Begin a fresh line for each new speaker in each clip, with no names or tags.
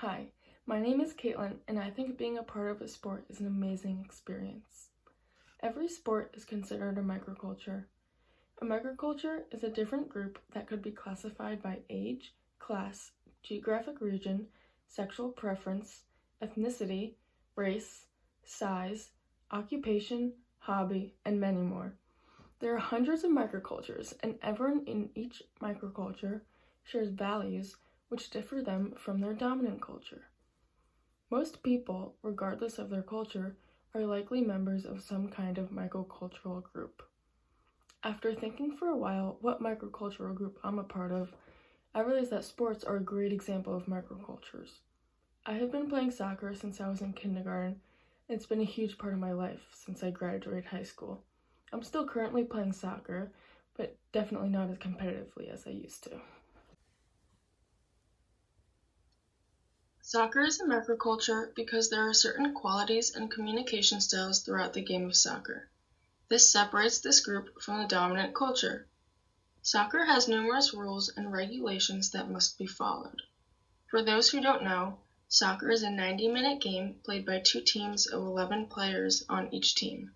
Hi, my name is Caitlin, and I think being a part of a sport is an amazing experience. Every sport is considered a microculture. A microculture is a different group that could be classified by age, class, geographic region, sexual preference, ethnicity, race, size, occupation, hobby, and many more. There are hundreds of microcultures, and everyone in each microculture shares values which differ them from their dominant culture. Most people, regardless of their culture, are likely members of some kind of microcultural group. After thinking for a while what microcultural group I'm a part of, I realized that sports are a great example of microcultures. I have been playing soccer since I was in kindergarten, and it's been a huge part of my life since I graduated high school. I'm still currently playing soccer, but definitely not as competitively as I used to.
Soccer is a microculture because there are certain qualities and communication styles throughout the game of soccer. This separates this group from the dominant culture. Soccer has numerous rules and regulations that must be followed. For those who don't know, soccer is a 90-minute game played by two teams of 11 players on each team.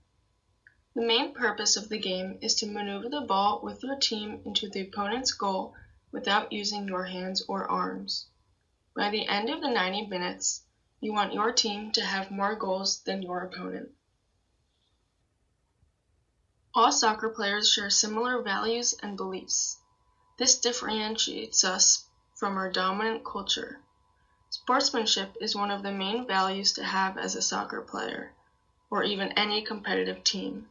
The main purpose of the game is to maneuver the ball with your team into the opponent's goal without using your hands or arms. By the end of the 90 minutes, you want your team to have more goals than your opponent. All soccer players share similar values and beliefs. This differentiates us from our dominant culture. Sportsmanship is one of the main values to have as a soccer player, or even any competitive team.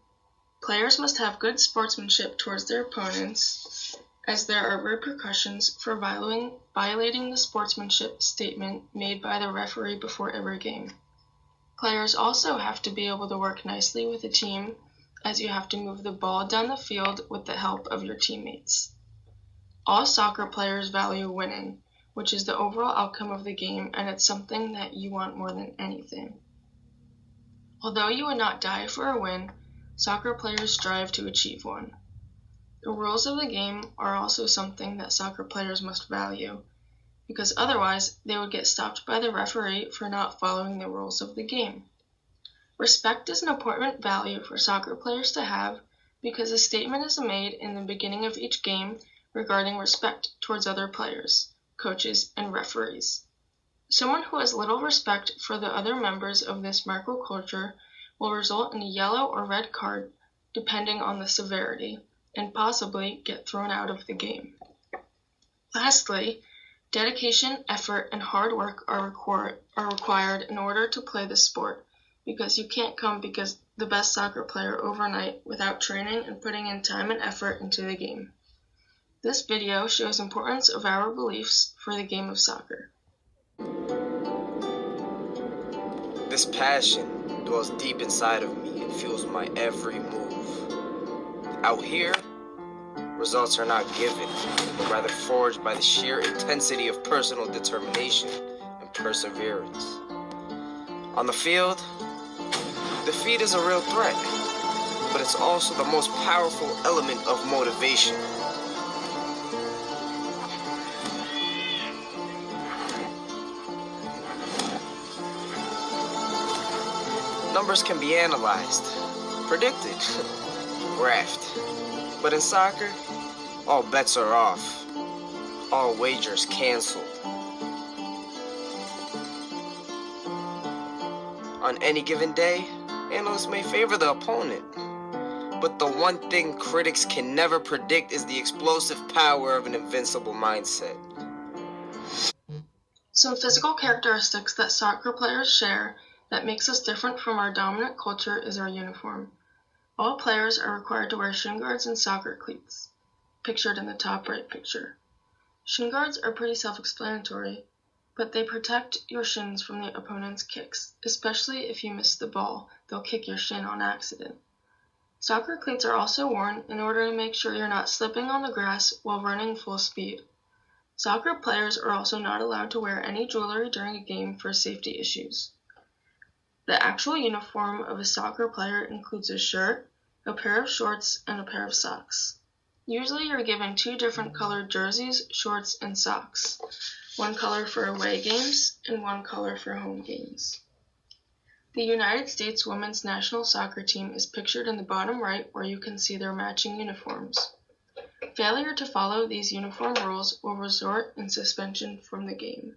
Players must have good sportsmanship towards their opponents, as there are repercussions for violating the sportsmanship statement made by the referee before every game. Players also have to be able to work nicely with a team, as you have to move the ball down the field with the help of your teammates. All soccer players value winning, which is the overall outcome of the game, and it's something that you want more than anything. Although you would not die for a win, soccer players strive to achieve one. The rules of the game are also something that soccer players must value, because otherwise they would get stopped by the referee for not following the rules of the game. Respect is an important value for soccer players to have because a statement is made in the beginning of each game regarding respect towards other players, coaches, and referees. Someone who has little respect for the other members of this microculture will result in a yellow or red card depending on the severity, and possibly get thrown out of the game. Lastly, dedication, effort, and hard work are required in order to play the sport, because you can't come because the best soccer player overnight without training and putting in time and effort into the game. This video shows the importance of our beliefs for the game of soccer.
This passion dwells deep inside of me and fuels my every move. Out here, results are not given, but rather forged by the sheer intensity of personal determination and perseverance. On the field, defeat is a real threat, but it's also the most powerful element of motivation. Numbers can be analyzed, predicted, graphed. But in soccer, all bets are off, all wagers canceled. On any given day, analysts may favor the opponent, but the one thing critics can never predict is the explosive power of an invincible mindset.
Some physical characteristics that soccer players share that makes us different from our dominant culture is our uniform. All players are required to wear shin guards and soccer cleats, pictured in the top right picture. Shin guards are pretty self-explanatory, but they protect your shins from the opponent's kicks, especially if you miss the ball, they'll kick your shin on accident. Soccer cleats are also worn in order to make sure you're not slipping on the grass while running full speed. Soccer players are also not allowed to wear any jewelry during a game for safety issues. The actual uniform of a soccer player includes a shirt, a pair of shorts, and a pair of socks. Usually you're given 2 different colored jerseys, shorts, and socks. one color for away games, and one color for home games. The United States women's national soccer team is pictured in the bottom right where you can see their matching uniforms. Failure to follow these uniform rules will result in suspension from the game.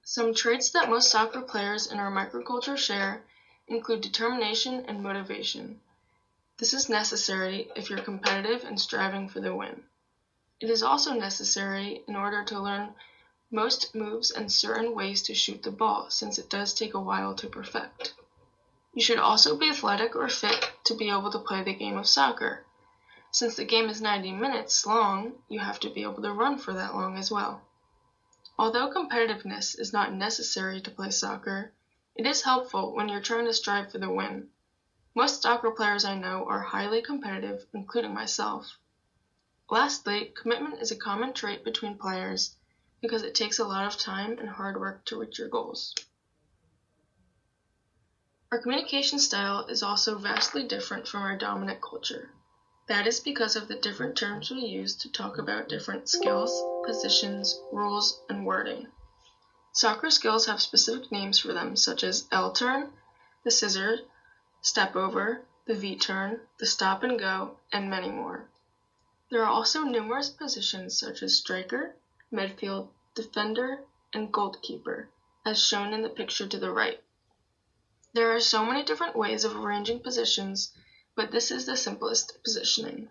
Some traits that most soccer players in our microculture share include determination and motivation. This is necessary if you're competitive and striving for the win. It is also necessary in order to learn most moves and certain ways to shoot the ball, since it does take a while to perfect. You should also be athletic or fit to be able to play the game of soccer. Since the game is 90 minutes long, you have to be able to run for that long as well. Although competitiveness is not necessary to play soccer, it is helpful when you're trying to strive for the win. Most soccer players I know are highly competitive, including myself. Lastly, commitment is a common trait between players because it takes a lot of time and hard work to reach your goals. Our communication style is also vastly different from our dominant culture. That is because of the different terms we use to talk about different skills, positions, rules, and wording. Soccer skills have specific names for them, such as L-turn, the scissor, step over, the V-turn, the stop and go, and many more. There are also numerous positions such as striker, midfield, defender, and goalkeeper, as shown in the picture to the right. There are so many different ways of arranging positions, but this is the simplest positioning.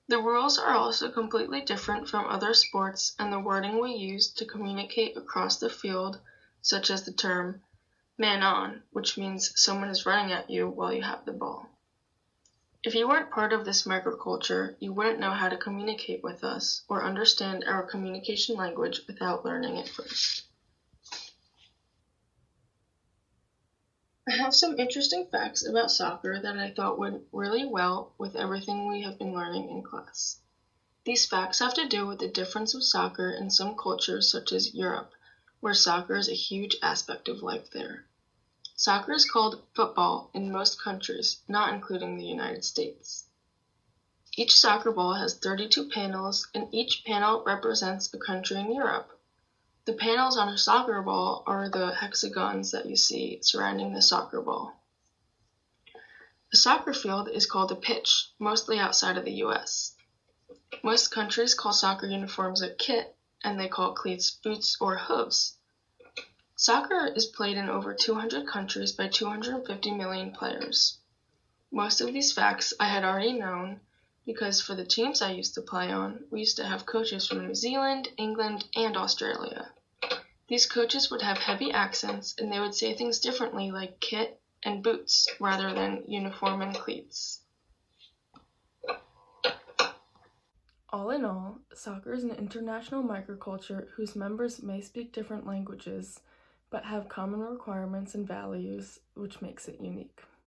The rules are also completely different from other sports, and the wording we use to communicate across the field, such as the term man on, which means someone is running at you while you have the ball. If you weren't part of this microculture, you wouldn't know how to communicate with us or understand our communication language without learning it first. I have some interesting facts about soccer that I thought went really well with everything we have been learning in class. These facts have to do with the difference of soccer in some cultures such as Europe, where soccer is a huge aspect of life there. Soccer is called football in most countries, not including the United States. Each soccer ball has 32 panels, and each panel represents a country in Europe. The panels on a soccer ball are the hexagons that you see surrounding the soccer ball. A soccer field is called a pitch, mostly outside of the US. Most countries call soccer uniforms a kit, and they call cleats boots or hooves. Soccer is played in over 200 countries by 250 million players. Most of these facts I had already known because for the teams I used to play on, we used to have coaches from New Zealand, England, and Australia. These coaches would have heavy accents, and they would say things differently like kit and boots rather than uniform and cleats.
All in all, soccer is an international microculture whose members may speak different languages, but have common requirements and values, which makes it unique.